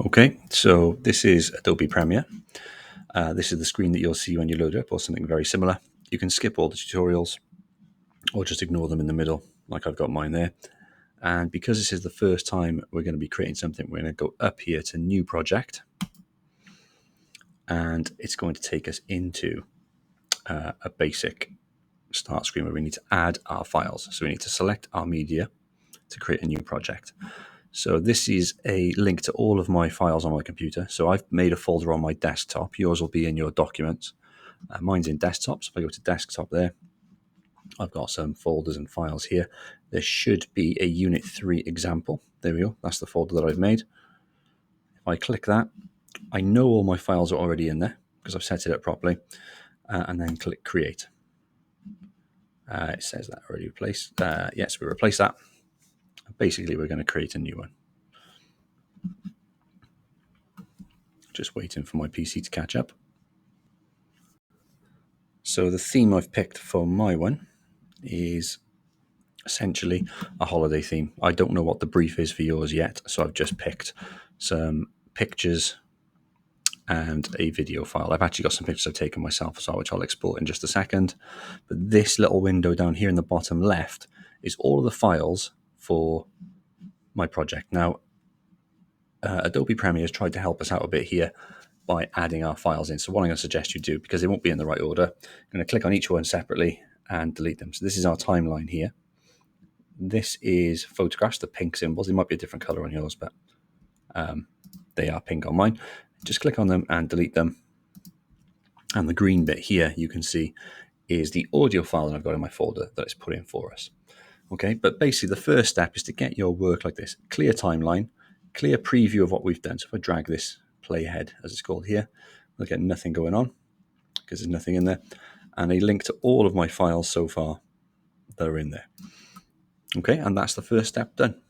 Okay, so this is Adobe Premiere. This is the screen that you'll see when you load it up, or something very similar. You can skip all the tutorials or just ignore them in the middle, like I've got mine there. And because this is the first time we're going to be creating something, we're going to go up here to New Project. And it's going to take us into a basic start screen where we need to add our files. So we need to select our media to create a new project. So this is a link to all of my files on my computer. So I've made a folder on my desktop. Yours will be in your documents. Mine's in desktop. So if I go to desktop there, I've got some folders and files here. There should be a Unit 3 example. There we go. That's the folder that I've made. If I click that, I know all my files are already in there because I've set it up properly. And then click Create. It says that already replaced. Yes, we replace that. Basically, we're going to create a new one. Just waiting for my PC to catch up. So the theme I've picked for my one is essentially a holiday theme. I don't know what the brief is for yours yet, so I've just picked some pictures and a video file. I've actually got some pictures I've taken myself as well, which I'll export in just a second. But this little window down here in the bottom left is all of the files for my project. Now, Adobe Premiere has tried to help us out a bit here by adding our files in. So what I'm going to suggest you do, because they won't be in the right order, I'm going to click on each one separately and delete them. So this is our timeline here. This is photographs, the pink symbols. They might be a different color on yours, but they are pink on mine. Just click on them and delete them. And the green bit here, you can see, is the audio file that I've got in my folder that it's put in for us. Okay, but basically the first step is to get your work like this. Clear timeline, clear preview of what we've done. So if I drag this playhead, as it's called here, we'll get nothing going on because there's nothing in there. And a link to all of my files so far that are in there. Okay, and that's the first step done.